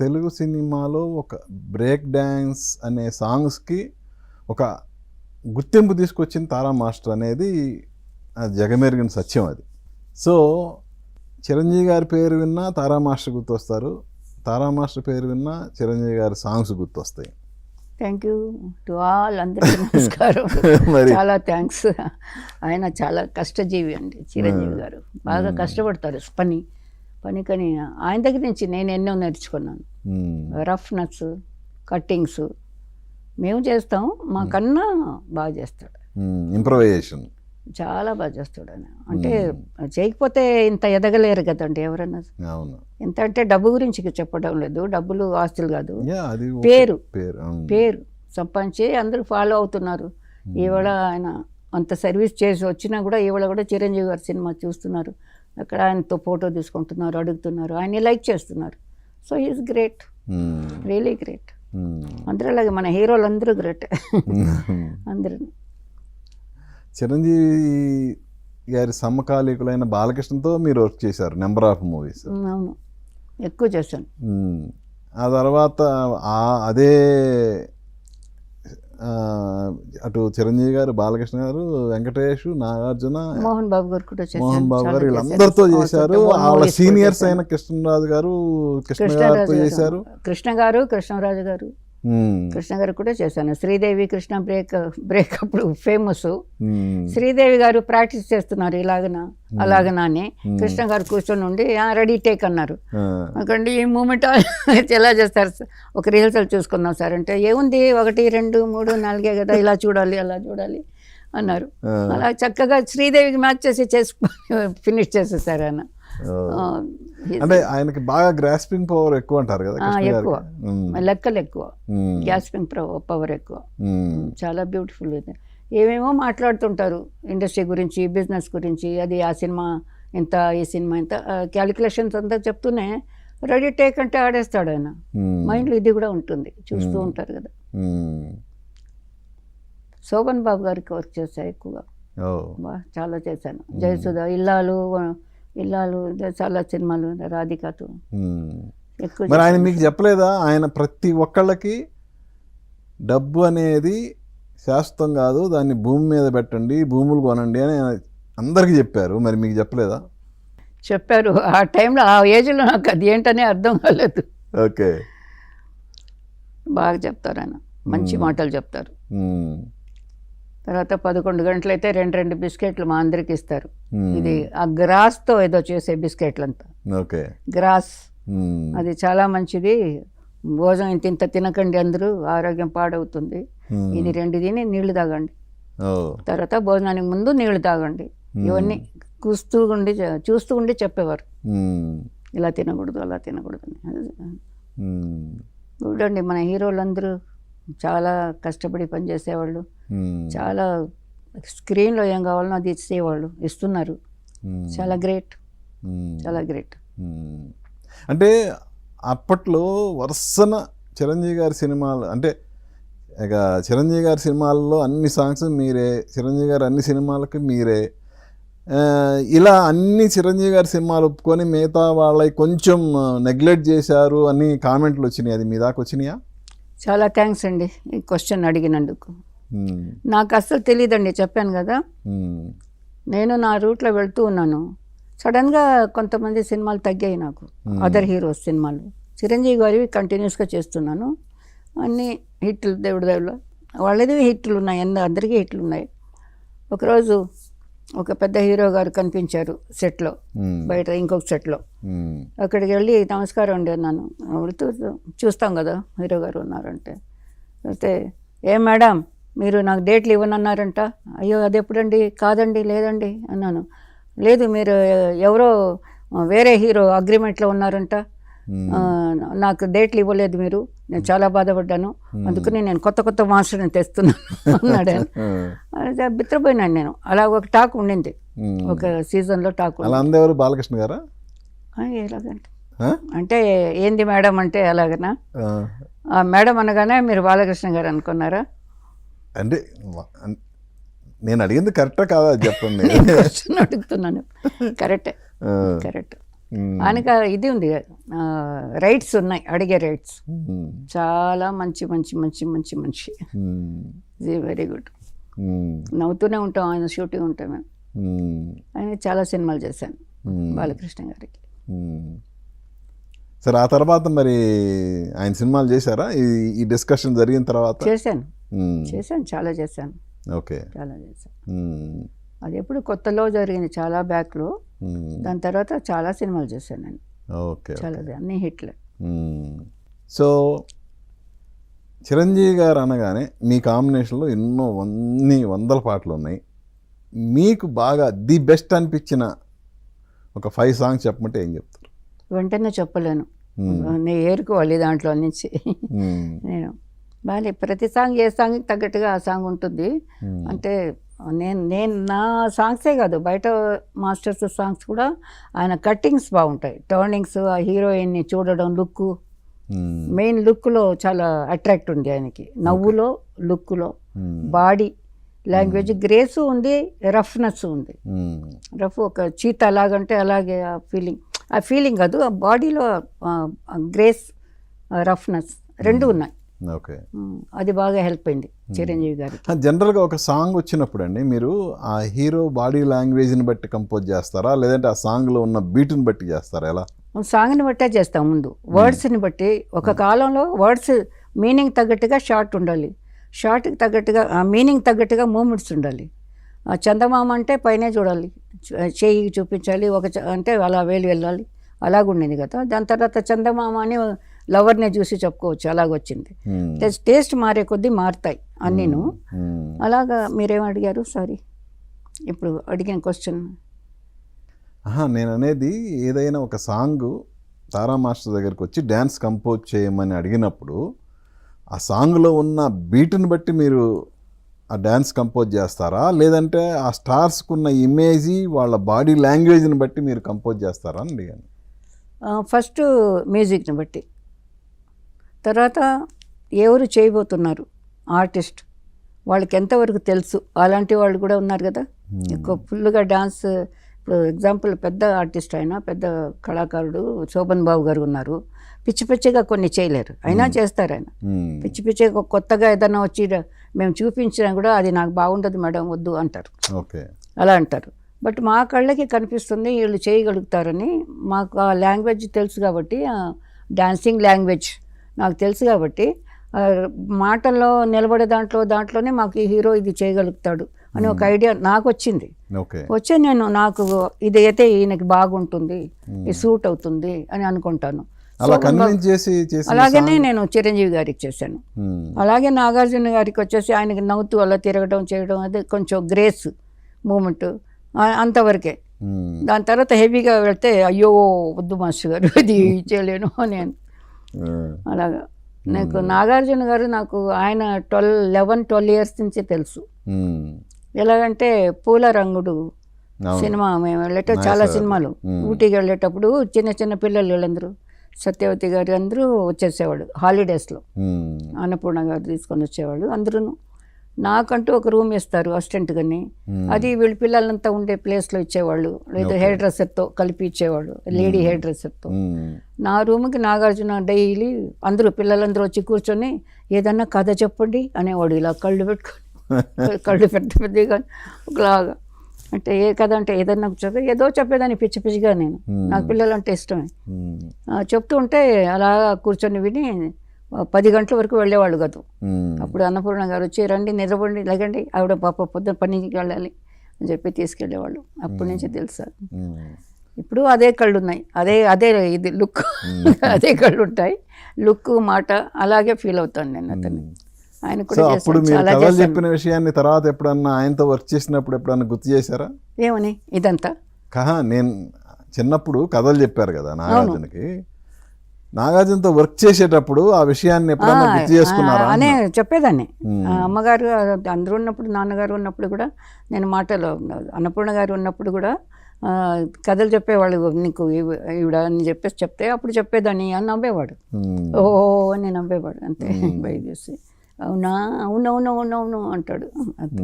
తెలుగు సినిమాలో ఒక break dance అనే సాంగ్స్కి ఒక గుర్తింపు తీసుకొచ్చిన తారా మాస్టర్ అనేది జగమెరిగిన సత్యం అది. సో చిరంజీవి గారి పేరు విన్నా తారా మాస్టర్ గుర్తొస్తారు, తారా మాస్టర్ పేరు విన్నా చిరంజీవి గారి సాంగ్స్ గుర్తొస్తాయి. థ్యాంక్ యూ టు ఆల్, అందరికీ నమస్కారం. చాలా థ్యాంక్స్. ఆయన చాలా కష్టజీవి అండి చిరంజీవి గారు, బాగా కష్టపడతారు పని కానీ ఆయన దగ్గర నుంచి నేను ఎన్నో నేర్చుకున్నాను. రఫ్నెస్, కట్టింగ్స్ మేము చేస్తాం, మాకన్నా బాగా చేస్తాడు. ఇంప్రవైజేషన్ చాలా బాగా చేస్తాడు ఆయన. అంటే చేయకపోతే ఇంత ఎదగలేరు కదండి ఎవరన్నా. ఎంత అంటే డబ్బు గురించి చెప్పడం లేదు, డబ్బులు ఆస్తులు కాదు, పేరు సంపాదించి అందరూ ఫాలో అవుతున్నారు. ఈవేళ ఆయన అంత సర్వీస్ చేసి వచ్చినా కూడా ఈవేళ కూడా చిరంజీవి గారి సినిమా చూస్తున్నారు, అక్కడ ఆయనతో ఫోటో తీసుకుంటున్నారు, అడుగుతున్నారు, ఆయన్ని లైక్ చేస్తున్నారు. So is great, really great. అందరూ అలాగే మన హీరోలు అందరూ గ్రేట్. అందరూ. చిరంజీవి గారి సమకాలీకులైన బాలకృష్ణతో మీరు వర్క్ చేశారు నెంబర్ ఆఫ్ మూవీస్. అవును, ఎక్కువ చేశాను. ఆ తర్వాత అదే అటు చిరంజీవి గారు, బాలకృష్ణ గారు, వెంకటేష్, నాగార్జున, మోహన్ బాబు గారు కూడా చేశారు. మోహన్ బాబు గారు వీళ్ళందరితో చేశారు. వాళ్ళ సీనియర్స్ అయిన కృష్ణరాజు గారు, కృష్ణ గారితో చేశారు. కృష్ణ గారు, కృష్ణరాజు గారు, కృష్ణ గారు కూడా చేశాను. శ్రీదేవి కృష్ణ బ్రేక్ అప్పుడు ఫేమస్. శ్రీదేవి గారు ప్రాక్టీస్ చేస్తున్నారు ఇలాగనా అలాగనా అని, కృష్ణ గారు కూర్చొని ఉండి రెడీ టేక్ అన్నారు. అక్కడి ఈ మూమెంట్ ఎలా చేస్తారు, ఒక రిహర్సల్ చూసుకున్నాం సార్ అంటే, ఏముంది 1 2 3 4 కదా, ఇలా చూడాలి అలా చూడాలి అన్నారు. అలా చక్కగా శ్రీదేవికి మ్యాచ్ చేసి ఫినిష్ చేసేసారు ఆయన. అంటే ఆయనకి బాగా గ్రాస్పింగ్ పవర్ ఎక్కువ అంటారు కదా. ఎక్కువ లెక్కలు ఎక్కువ, గ్రాస్పింగ్ పవర్ ఎక్కువ. చాలా బ్యూటిఫుల్. ఏమేమో మాట్లాడుతుంటారు ఇండస్ట్రీ గురించి, బిజినెస్ గురించి, అది ఆ సినిమా ఎంత, ఈ సినిమా ఎంత, క్యాలిక్యులేషన్స్ అంతా చెప్తూనే రెడీ టేక్ అంటే ఆడేస్తాడు ఆయన. మైండ్లో ఇది కూడా ఉంటుంది, చూస్తూ ఉంటారు కదా. శోభన్ బాబు గారికి వర్క్ చేశాను ఎక్కువగా, చాలా చేశాను. జయసుధ, ఇల్లాలు చాలా సినిమాలు, రాధికతో ఎక్కువ. మరి ఆయన మీకు చెప్పలేదా, ఆయన ప్రతి ఒక్కళ్ళకి డబ్బు అనేది శాశ్వతం కాదు, దాన్ని భూమి మీద పెట్టండి, భూములు కొనండి అని అందరికీ చెప్పారు, మరి మీకు చెప్పలేదా? చెప్పారు. ఆ టైంలో, ఆ ఏజ్లో నాకు అది ఏంటనే అర్థం కాలేదు. ఓకే. బాగా చెప్తారు ఆయన, మంచి మాటలు చెప్తారు. తర్వాత 11 గంటలైతే 2 బిస్కెట్లు మా అందరికి ఇస్తారు. ఇది ఆ గ్రాస్తో ఏదో చేసే బిస్కెట్లంతా, గ్రాస్, అది చాలా మంచిది. భోజనం ఇంత తినకండి, అందరూ ఆరోగ్యం పాడవుతుంది. ఇది 2 తిని నీళ్లు తాగండి, తర్వాత భోజనానికి ముందు నీళ్లు తాగండి. ఇవన్నీ చూస్తూ ఉండి చెప్పేవారు, ఇలా తినకూడదు అలా తినకూడదు అని. చూడండి మన హీరోలందరూ చాలా కష్టపడి పనిచేసేవాళ్ళు, చాలా స్క్రీన్లో ఏం కావాలనో అది ఇచ్చేవాళ్ళు, ఇస్తున్నారు. చాలా గ్రేట్, చాలా గ్రేట్. అంటే అప్పట్లో వరుసన చిరంజీవి గారి సినిమాలు, అంటే ఇక చిరంజీవి గారి సినిమాల్లో అన్ని సాంగ్స్ మీరే, చిరంజీవి గారు అన్ని సినిమాలకి మీరే, ఇలా అన్ని చిరంజీవి గారి సినిమాలు ఒప్పుకొని మిగతా వాళ్ళకి కొంచెం నెగ్లెక్ట్ చేశారు అని కామెంట్లు వచ్చినాయి, అది మీ దాకా వచ్చినాయా? చాలా థ్యాంక్స్ అండి ఈ క్వశ్చన్ అడిగినందుకు. నాకు అస్సలు తెలియదండి, చెప్పాను కదా. నేను నా రూట్లో వెళ్తూ ఉన్నాను, సడన్గా కొంతమంది సినిమాలు తగ్గాయి నాకు, అదర్ హీరోస్ సినిమాలు. చిరంజీవి గారివి కంటిన్యూస్గా చేస్తున్నాను, అన్ని హిట్లు, దేవుడి దేవుళ్ళు వాళ్ళది హిట్లు ఉన్నాయి, అందరికీ హిట్లు ఉన్నాయి. ఒకరోజు ఒక పెద్ద హీరో గారు కనిపించారు సెట్లో, బయట ఇంకొక సెట్లో. అక్కడికి వెళ్ళి నమస్కారం అండి అన్నాను. వెళుతూ చూస్తాం కదా హీరో గారు ఉన్నారంటే, అయితే ఏం మేడం మీరు నాకు డేట్లు ఇవ్వనన్నారంట. అయ్యో అది ఎప్పుడండి, కాదండి లేదండి అన్నాను. లేదు మీరు ఎవరో వేరే హీరో అగ్రిమెంట్లో ఉన్నారంట, నాకు డేట్లు ఇవ్వలేదు మీరు, నేను చాలా బాధపడ్డాను, అందుకని నేను కొత్త మాస్టర్ని తెస్తున్నాను అన్నాడు. బిత్రపోయినాను నేను. అలా ఒక టాక్ ఉండింది ఒక సీజన్లో, టాక్. బాలకృష్ణ గారా? ఎలాగంటే అంటే ఏంది మేడం అంటే అలాగనా, మేడం అనగానే మీరు బాలకృష్ణ గారు అనుకున్నారా? అంటే నేను అడిగింది కరెక్టా కాదా చెప్పండి. అడుగుతున్నాను. కరెక్టే, కరెక్ట్. ఆయనకు ఇది ఉంది, రైట్స్ ఉన్నాయి, అడిగే రైట్స్. చాలా మంచి మంచి మంచి మంచి మనిషి. Very good. నవ్వుతూనే ఉంటాం ఆయన షూటింగ్ ఉంటే మేము. ఆయన చాలా సినిమాలు చేశాను బాలకృష్ణ గారికి. సరే, ఆ తర్వాత మరి ఆయన సినిమాలు చేశారా ఈ డిస్కషన్ జరిగిన తర్వాత? చేశాను చాలా చేశాను. ఓకే, చాలా చేశాను. అది ఎప్పుడు కొత్తలో జరిగింది, చాలా బ్యాక్లో. దాని తర్వాత చాలా సినిమాలు చేశాను నేను. ఓకే, చాలా అన్ని హిట్లే. సో చిరంజీవి గారు అనగానే మీ కాంబినేషన్లో ఎన్నో అన్ని వందల పాటలు ఉన్నాయి. మీకు బాగా ది బెస్ట్ అనిపించిన ఒక 5 సాంగ్స్ చెప్పమంటే ఏం చెప్తారు? వెంటనే చెప్పలేను, నేను ఏరుకోవాలి దాంట్లో నుంచి. నేను బాగా ప్రతి సాంగ్ ఏ సాంగ్కి తగ్గట్టుగా ఆ సాంగ్ ఉంటుంది. అంటే నేను నా సాంగ్సే కాదు, బయట మాస్టర్స్ సాంగ్స్ కూడా ఆయన కట్టింగ్స్ బాగుంటాయి, టర్నింగ్స్, ఆ హీరోయిన్ని చూడడం, లుక్, మెయిన్ లుక్లో చాలా అట్రాక్ట్ ఉంది ఆయనకి. నవ్వులో, లుక్లో, బాడీ లాంగ్వేజ్, గ్రేస్ ఉంది, రఫ్నెస్ ఉంది. రఫ్ ఒక చీత అలాగంటే అలాగే ఆ ఫీలింగ్ కాదు, ఆ బాడీలో గ్రేస్, రఫ్నెస్ రెండు ఉన్నాయి. ఓకే, అది బాగా హెల్ప్ అయింది చిరంజీవి గారికి. జనరల్గా ఒక సాంగ్ వచ్చినప్పుడు అండి మీరు ఆ హీరో బాడీ లాంగ్వేజ్ని బట్టి కంపోజ్ చేస్తారా, లేదంటే ఆ సాంగ్లో ఉన్న బీట్ని బట్టి చేస్తారా? ఎలా? సాంగ్ని బట్టే చేస్తాం. ముందు వర్డ్స్ని బట్టి, ఒక కాలంలో వర్డ్స్ మీనింగ్ తగ్గట్టుగా షార్ట్ ఉండాలి, షార్ట్కి తగ్గట్టుగా మీనింగ్ తగ్గట్టుగా మూమెంట్స్ ఉండాలి. చందమామ అంటే పైనే చూడాలి, చేయి చూపించాలి, అంటే అలా వెళ్ళాలి, అలాగుండేది కదా. దాని తర్వాత చందమామ అని లవర్నే చూసి చెప్పుకోవచ్చు, అలాగొచ్చింది. టేస్ట్ మారే కొద్దీ మారుతాయి అన్నీను. అలాగా మీరేం అడిగారు? సారీ, ఇప్పుడు అడిగిన క్వశ్చన్. నేను అనేది ఏదైనా ఒక సాంగ్ తారా మాస్టర్ దగ్గరికి వచ్చి డ్యాన్స్ కంపోజ్ చేయమని అడిగినప్పుడు ఆ సాంగ్లో ఉన్న బీట్ని బట్టి మీరు ఆ డ్యాన్స్ కంపోజ్ చేస్తారా, లేదంటే ఆ స్టార్స్కున్న ఇమేజీ వాళ్ళ బాడీ లాంగ్వేజ్ని బట్టి మీరు కంపోజ్ చేస్తారా అని అడిగాను. ఫస్ట్ మ్యూజిక్ని బట్టి, తర్వాత ఎవరు చేయబోతున్నారు ఆర్టిస్ట్, వాళ్ళకి ఎంతవరకు తెలుసు, అలాంటి వాళ్ళు కూడా ఉన్నారు కదా. ఎక్కువ ఫుల్గా డాన్స్, ఇప్పుడు ఎగ్జాంపుల్ పెద్ద ఆర్టిస్ట్ అయినా, పెద్ద కళాకారుడు శోభన్ బాబు గారు ఉన్నారు, పిచ్చి పిచ్చిగా కొన్ని చేయలేరు, అయినా చేస్తారు ఆయన. పిచ్చి పిచ్చిగా కొత్తగా ఏదైనా వచ్చి మేము చూపించినా కూడా అది నాకు బాగుండదు మేడం, వద్దు అంటారు. అలా అంటారు. బట్ మా కళ్ళకి కనిపిస్తుంది వీళ్ళు చేయగలుగుతారని. మాకు ఆ లాంగ్వేజ్ తెలుసు కాబట్టి, డాన్సింగ్ లాంగ్వేజ్ నాకు తెలుసు కాబట్టి, మాటల్లో నిలబడే దాంట్లోనే మాకు ఈ హీరో ఇది చేయగలుగుతాడు అని ఒక ఐడియా నాకు వచ్చింది. వచ్చి నాకు ఇది అయితే ఈయనకి బాగుంటుంది, ఇది సూట్ అవుతుంది అని అనుకుంటాను. అలాగనే నేను చిరంజీవి గారికి చేశాను. అలాగే నాగార్జున గారికి వచ్చేసి ఆయనకి నవ్వుతూ అలా తిరగడం చేయడం, అది కొంచెం గ్రేస్ మూమెంట్ అంతవరకే. దాని తర్వాత హెవీగా వెళ్తే అయ్యో వద్దు మాస్టర్ గారు, అది చేయలేను నేను. అలాగా నాకు నాగార్జున గారు, నాకు ఆయన 11-12 ఇయర్స్ నుంచి తెలుసు. ఎలాగంటే పూల రంగుడు సినిమా మేము వెళ్ళేటప్పుడు, చాలా సినిమాలు ఊటీకి వెళ్ళేటప్పుడు చిన్న చిన్న పిల్లలు వీళ్ళందరూ, సత్యవతి గారు అందరూ వచ్చేసేవాడు హాలిడేస్లో. అన్నపూర్ణ గారు తీసుకొని వచ్చేవాళ్ళు అందరూ. నాకంటూ ఒక రూమ్ ఇస్తారు అసిస్టెంట్గాని, అది వీళ్ళ పిల్లలంతా ఉండే ప్లేస్లో ఇచ్చేవాళ్ళు, లేదా హెయిర్ డ్రెస్సర్తో కలిపి ఇచ్చేవాళ్ళు, లేడీ హెయిర్ డ్రెస్సర్తో. నా రూమ్కి నాగార్జున డైలీ అందరూ పిల్లలందరూ వచ్చి కూర్చొని ఏదన్నా కథ చెప్పండి అనేవాడు, ఇలా కళ్ళు పెట్టుకొని, కళ్ళు పెద్ద పెద్దగా ఒకలాగా. అంటే ఏ కథ అంటే ఏదన్నా ఏదో చెప్పేదాన్ని పిచ్చి పిచ్చిగా. నేను నాకు పిల్లలంటే ఇష్టమే. చెప్తూ ఉంటే అలా కూర్చొని విని 10 గంటల వరకు వెళ్ళేవాళ్ళు కాదు. అప్పుడు అన్నపూర్ణ గారు వచ్చి రండి, నిద్రపోండి, లెగండి, ఆవిడ పాప పొద్దున్న పనికి వెళ్ళాలి అని చెప్పి తీసుకెళ్ళేవాళ్ళు. అప్పటి నుంచి తెలుసా. ఇప్పుడు అదే కళ్ళు ఉన్నాయి, అదే ఇది లుక్, అదే కళ్ళు ఉంటాయి, లుక్ మాట అలాగే ఫీల్ అవుతాను నేను అతన్ని. ఆయన కూడా చెప్పిన విషయాన్ని తర్వాత ఎప్పుడన్నా ఆయనతో వర్క్ చేసినప్పుడు ఎప్పుడన్నా గుర్తు చేశారా? ఏమని? ఇదంతా నేను చిన్నప్పుడు కథలు చెప్పారు కదా నాగార్జునకి, నాగార్జునతో వర్క్ చేసేటప్పుడు ఆ విషయాన్ని ఎప్పుడన్నా గుర్తు చేసుకున్నారా అనే చెప్పేదాన్ని. అమ్మగారు అందరూ ఉన్నప్పుడు, నాన్నగారు ఉన్నప్పుడు కూడా నేను మాటలో, అన్నపూర్ణ గారు ఉన్నప్పుడు కూడా కథలు చెప్పేవాళ్ళు, నీకు ఈవిడ అని చెప్పేసి చెప్తే అప్పుడు చెప్పేదాన్ని అని నవ్వేవాడు. ఓ అని నవ్వేవాడు అంతే, బయట చేసి అవునా అవునవునవునవును అంటాడు అంతే.